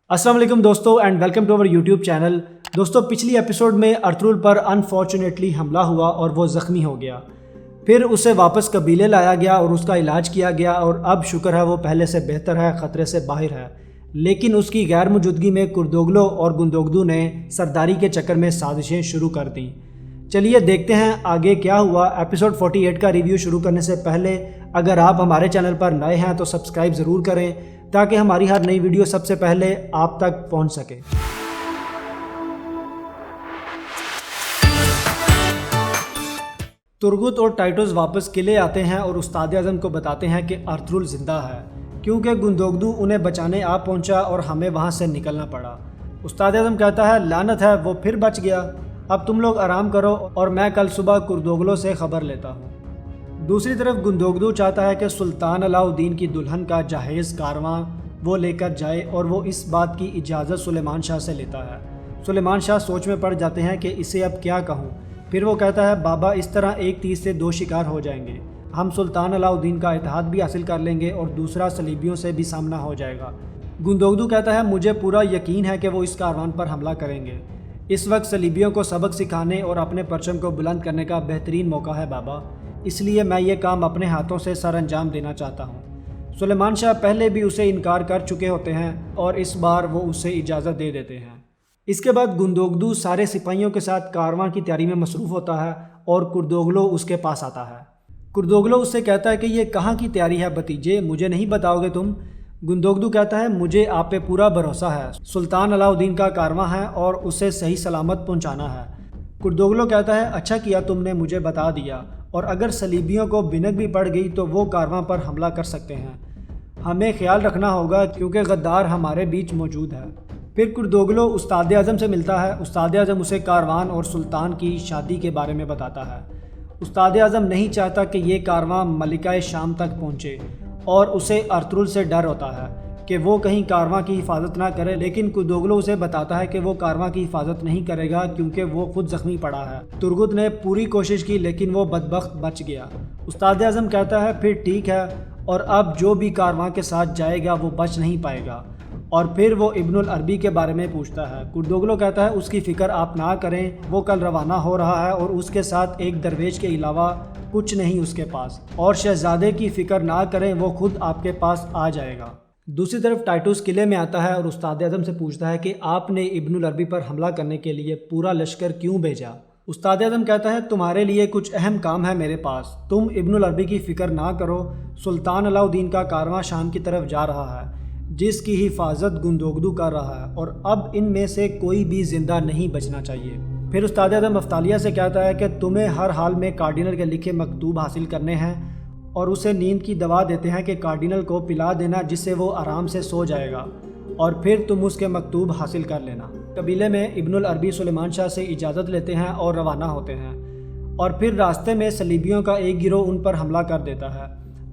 السلام علیکم دوستو and welcome to our YouTube channel. دوستو پچھلی ایپیسوڈ میں ارطغرل پر انفارچونیٹلی حملہ ہوا اور وہ زخمی ہو گیا، پھر اسے واپس قبیلے لایا گیا اور اس کا علاج کیا گیا اور اب شکر ہے وہ پہلے سے بہتر ہے، خطرے سے باہر ہے۔ لیکن اس کی غیر موجودگی میں کردوغلو اور گندوگدو نے سرداری کے چکر میں سازشیں شروع کر دیں۔ چلیے دیکھتے ہیں آگے کیا ہوا۔ ایپیسوڈ 48 کا ریویو شروع کرنے سے پہلے اگر آپ ہمارے چینل پر نئے ہیں تو سبسکرائب ضرور کریں تاکہ ہماری ہر نئی ویڈیو سب سے پہلے آپ تک پہنچ سکے۔ ترغت اور ٹائٹوس واپس قلعے آتے ہیں اور استاد اعظم کو بتاتے ہیں کہ ارطغرل زندہ ہے، کیونکہ گندوگدو انہیں بچانے آ پہنچا اور ہمیں وہاں سے نکلنا پڑا۔ استاد اعظم کہتا ہے لعنت ہے، وہ پھر بچ گیا، اب تم لوگ آرام کرو اور میں کل صبح کردوغلو سے خبر لیتا ہوں۔ دوسری طرف گندوگدو چاہتا ہے کہ سلطان علاء الدین کی دلہن کا جہیز کارواں وہ لے کر جائے اور وہ اس بات کی اجازت سلیمان شاہ سے لیتا ہے۔ سلیمان شاہ سوچ میں پڑ جاتے ہیں کہ اسے اب کیا کہوں، پھر وہ کہتا ہے بابا اس طرح ایک تیر سے دو شکار ہو جائیں گے، ہم سلطان علاء الدین کا اتحاد بھی حاصل کر لیں گے اور دوسرا صلیبیوں سے بھی سامنا ہو جائے گا۔ گندوگدو کہتا ہے مجھے پورا یقین ہے کہ وہ اس کاروان پر حملہ کریں گے، اس وقت صلیبیوں کو سبق سکھانے اور اپنے پرچم کو بلند کرنے کا بہترین موقع ہے بابا، اس لیے میں یہ کام اپنے ہاتھوں سے سر انجام دینا چاہتا ہوں۔ سلیمان شاہ پہلے بھی اسے انکار کر چکے ہوتے ہیں اور اس بار وہ اسے اجازت دے دیتے ہیں۔ اس کے بعد گندوگدو سارے سپاہیوں کے ساتھ کارواں کی تیاری میں مصروف ہوتا ہے اور کردوغلو اس کے پاس آتا ہے۔ کردوغلو اس سے کہتا ہے کہ یہ کہاں کی تیاری ہے بھتیجے، مجھے نہیں بتاؤ گے تم؟ گندوگدو کہتا ہے مجھے آپ پہ پورا بھروسہ ہے، سلطان علاء الدین کا کارواں ہے اور اسے صحیح سلامت پہنچانا ہے۔ کردوغلو کہتا ہے اچھا کیا تم نے مجھے بتا دیا، اور اگر صلیبیوں کو بھنک بھی پڑ گئی تو وہ کارواں پر حملہ کر سکتے ہیں، ہمیں خیال رکھنا ہوگا کیونکہ غدار ہمارے بیچ موجود ہے۔ پھر کردوغلو استاد اعظم سے ملتا ہے۔ استاد اعظم اسے کارواں اور سلطان کی شادی کے بارے میں بتاتا ہے۔ استاد اعظم نہیں چاہتا کہ یہ کارواں ملکہ شام تک پہنچے اور اسے ارطغرل سے ڈر ہوتا ہے کہ وہ کہیں کارواں کی حفاظت نہ کرے، لیکن کردوغلو اسے بتاتا ہے کہ وہ کارواں کی حفاظت نہیں کرے گا کیونکہ وہ خود زخمی پڑا ہے۔ ترغت نے پوری کوشش کی لیکن وہ بدبخت بچ گیا۔ استاد اعظم کہتا ہے پھر ٹھیک ہے، اور اب جو بھی کارواں کے ساتھ جائے گا وہ بچ نہیں پائے گا، اور پھر وہ ابن العربی کے بارے میں پوچھتا ہے۔ کردوغلو کہتا ہے اس کی فکر آپ نہ کریں، وہ کل روانہ ہو رہا ہے اور اس کے ساتھ ایک درویش کے علاوہ کچھ نہیں اس کے پاس، اور شہزادے کی فکر نہ کریں، وہ خود آپ کے پاس آ جائے گا۔ دوسری طرف ٹائٹوس قلعے میں آتا ہے اور استاد اعظم سے پوچھتا ہے کہ آپ نے ابن العربی پر حملہ کرنے کے لیے پورا لشکر کیوں بھیجا؟ استاد اعظم کہتا ہے تمہارے لیے کچھ اہم کام ہے میرے پاس، تم ابن العربی کی فکر نہ کرو، سلطان علاء الدین کا کارواں شام کی طرف جا رہا ہے جس کی حفاظت گندوگدو کر رہا ہے، اور اب ان میں سے کوئی بھی زندہ نہیں بچنا چاہیے۔ پھر استاد اعظم افطالیہ سے کہتا ہے کہ تمہیں ہر حال میں کارڈینل کے لکھے مکتوب حاصل کرنے ہیں اور اسے نیند کی دوا دیتے ہیں کہ کارڈینل کو پلا دینا جس سے وہ آرام سے سو جائے گا، اور پھر تم اس کے مکتوب حاصل کر لینا۔ قبیلے میں ابن العربی سلیمان شاہ سے اجازت لیتے ہیں اور روانہ ہوتے ہیں، اور پھر راستے میں صلیبیوں کا ایک گروہ ان پر حملہ کر دیتا ہے۔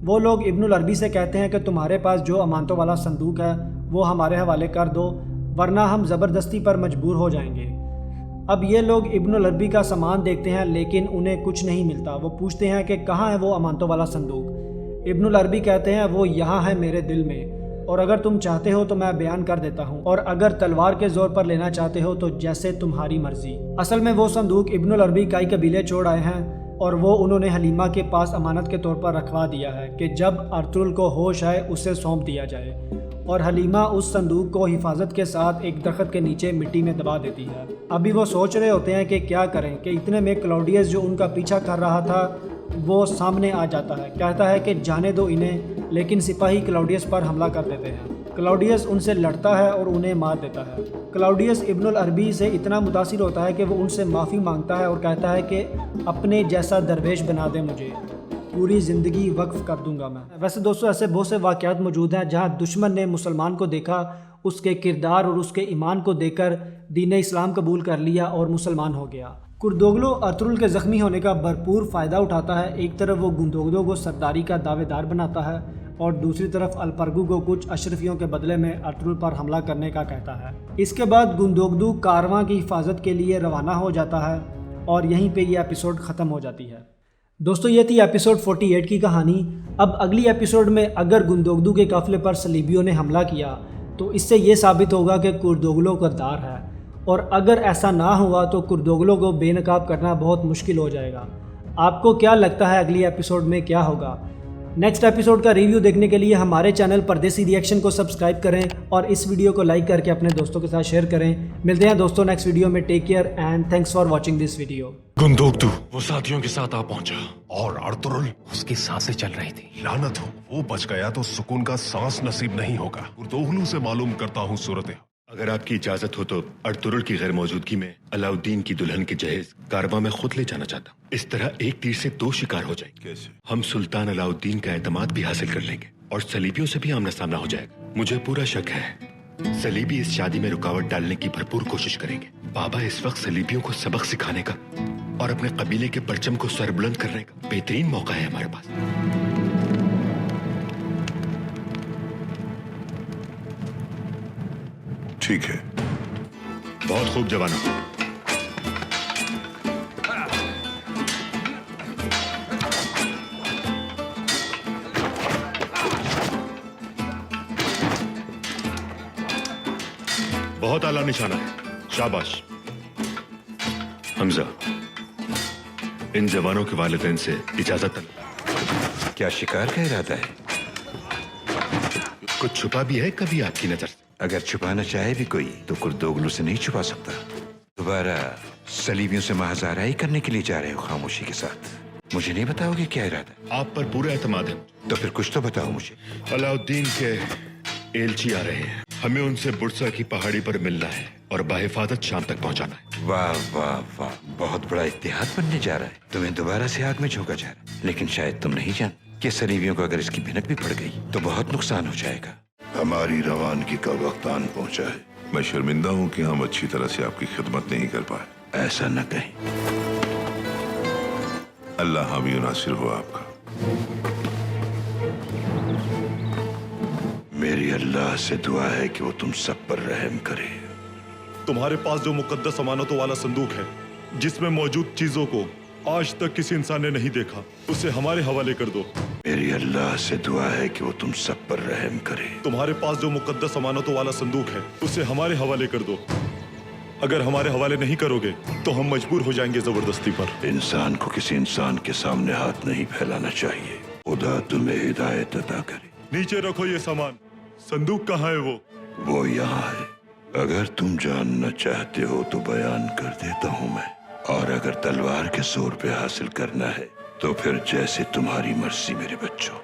وہ لوگ ابن العربی سے کہتے ہیں کہ تمہارے پاس جو امانتوں والا صندوق ہے وہ ہمارے حوالے کر دو ورنہ ہم زبردستی پر مجبور ہو جائیں گے۔ اب یہ لوگ ابن العربی کا سامان دیکھتے ہیں لیکن انہیں کچھ نہیں ملتا۔ وہ پوچھتے ہیں کہ کہاں ہے وہ امانتوں والا صندوق؟ ابن العربی کہتے ہیں وہ یہاں ہے میرے دل میں، اور اگر تم چاہتے ہو تو میں بیان کر دیتا ہوں، اور اگر تلوار کے زور پر لینا چاہتے ہو تو جیسے تمہاری مرضی۔ اصل میں وہ صندوق ابن العربی کئی قبیلے چھوڑ آئے ہیں اور وہ انہوں نے حلیمہ کے پاس امانت کے طور پر رکھوا دیا ہے کہ جب ارطغرل کو ہوش آئے اسے سونپ دیا جائے، اور حلیمہ اس صندوق کو حفاظت کے ساتھ ایک درخت کے نیچے مٹی میں دبا دیتی ہے۔ ابھی وہ سوچ رہے ہوتے ہیں کہ کیا کریں کہ اتنے میں کلاؤڈیس جو ان کا پیچھا کر رہا تھا وہ سامنے آ جاتا ہے، کہتا ہے کہ جانے دو انہیں، لیکن سپاہی کلاؤڈیس پر حملہ کر دیتے ہیں۔ کلاؤڈیس ان سے لڑتا ہے اور انہیں مار دیتا ہے۔ کلاؤڈیس ابن العربی سے اتنا متاثر ہوتا ہے کہ وہ ان سے معافی مانگتا ہے اور کہتا ہے کہ اپنے جیسا درویش بنا دے مجھے، پوری زندگی وقف کر دوں گا میں۔ ویسے دوستو ایسے بہت سے واقعات موجود ہیں جہاں دشمن نے مسلمان کو دیکھا، اس کے کردار اور اس کے ایمان کو دیکھ کر دین اسلام قبول کر لیا اور مسلمان ہو گیا۔ کردوغلو ارطغرل کے زخمی ہونے کا بھرپور فائدہ اٹھاتا ہے۔ ایک طرف وہ گندوگدو کو سرداری کا دعوے دار بناتا ہے اور دوسری طرف الپرگو کو کچھ اشرفیوں کے بدلے میں ارطغرل پر حملہ کرنے کا کہتا ہے۔ اس کے بعد گندوگدو کارواں کی حفاظت کے لیے روانہ ہو جاتا ہے اور یہیں پہ یہ ایپیسوڈ ختم ہو جاتی ہے۔ دوستو یہ تھی ایپیسوڈ 48 کی کہانی۔ اب اگلی ایپیسوڈ میں اگر گندوگدو کے قافلے پر صلیبیوں نے حملہ کیا تو اس سے یہ ثابت ہوگا کہ کردوغلو غدار ہے، اور اگر ایسا نہ ہوا تو کردوغلو کو بے نقاب کرنا بہت مشکل ہو جائے گا۔ آپ کو کیا لگتا ہے اگلی ایپیسوڈ میں کیا ہوگا؟ نیکسٹ ایپیسوڈ کا ریویو دیکھنے کے لیے ہمارے چینل پردیسی ریئیکشن کو سبسکرائب کریں اور اس ویڈیو کو لائک کر کے اپنے دوستوں کے ساتھ شیئر کریں۔ ملتے ہیں دوستوں نیکسٹ ویڈیو میں، take care and thanks for watching this video. گندوگدو وہ ساتھیوں کے ساتھ آ پہنچا اور ارطغرل اس کی سانسیں چل رہی تھی۔ لعنت ہو، وہ بچ گیا تو سکون کا سانس نصیب نہیں ہوگا۔ اردوغلو سے معلوم کرتا ہوں صورت۔ اگر آپ کی اجازت ہو تو ارطغرل کی غیر موجودگی میں علاؤالدین کی دلہن کے جہیز کارواں میں خود لے جانا چاہتا ہوں۔ اس طرح ایک تیر سے دو شکار ہو جائیں گے۔ کیسے؟ ہم سلطان علاؤالدین کا اعتماد بھی حاصل کر لیں گے اور صلیبیوں سے بھی آمنا سامنا ہو جائے گا۔ مجھے پورا شک ہے صلیبی اس شادی میں رکاوٹ ڈالنے کی بھرپور کوشش کریں گے۔ بابا اس وقت صلیبیوں کو سبق سکھانے کا اور اپنے قبیلے کے پرچم کو سربلند کرنے کا بہترین موقع ہے ہمارے پاس۔ ٹھیک ہے، بہت خوب جوانوں، بہت اعلیٰ نشانہ ہے، شاباش۔ حمزہ، ان جوانوں کے والدین سے اجازت کیا شکار کا ارادہ ہے؟ کچھ چھپا بھی ہے کبھی آپ کی نظر سے؟ اگر چھپانا چاہے بھی کوئی تو کردوغلو سے نہیں چھپا سکتا۔ دوبارہ صلیبیوں سے محض آرائی کرنے کے لیے جا رہے ہو خاموشی کے ساتھ؟ مجھے نہیں بتاؤ گے کیا ارادہ ہے؟ آپ پر پورا اعتماد ہے۔ تو پھر کچھ تو بتاؤ مجھے۔ علاؤالدین کے ایلچی آ رہے ہیں، ہمیں ان سے برسا کی پہاڑی پر ملنا ہے اور بحفاظت شام تک پہنچانا ہے۔ واہ واہ واہ، بہت بڑا اتحاد بننے جا رہا ہے۔ تمہیں دوبارہ سے آگ میں جھونکا جا رہا ہے، لیکن شاید تم نہیں جان کہ صلیبیوں کو اگر اس کی بھنک بھی پڑ گئی تو بہت نقصان ہو جائے گا۔ ہماری روانگی کا وقت آن پہنچا ہے۔ میں شرمندہ ہوں کہ ہم اچھی طرح سے آپ کی خدمت نہیں کر پائے۔ ایسا نہ کہیں۔ اللہ حامی و ناصر ہو آپ کا۔ میری اللہ سے دعا ہے کہ وہ تم سب پر رحم کرے۔ تمہارے پاس جو مقدس امانتوں والا صندوق ہے جس میں موجود چیزوں کو آج تک کسی انسان نے نہیں دیکھا، اسے ہمارے حوالے کر دو۔ میری اللہ سے دعا ہے کہ وہ تم سب پر رحم کرے۔ تمہارے پاس جو مقدس امانتوں والا صندوق ہے اسے ہمارے حوالے کر دو۔ اگر ہمارے حوالے نہیں کرو گے تو ہم مجبور ہو جائیں گے زبردستی پر۔ انسان کو کسی انسان کے سامنے ہاتھ نہیں پھیلانا چاہیے۔ خدا تمہیں ہدایت عطا کرے۔ نیچے رکھو یہ سامان۔ صندوق کہاں ہے وہ یہاں ہے۔ اگر تم جاننا چاہتے ہو تو بیان کر دیتا ہوں میں، اور اگر تلوار کے زور پہ حاصل کرنا ہے تو پھر جیسے تمہاری مرضی میرے بچوں۔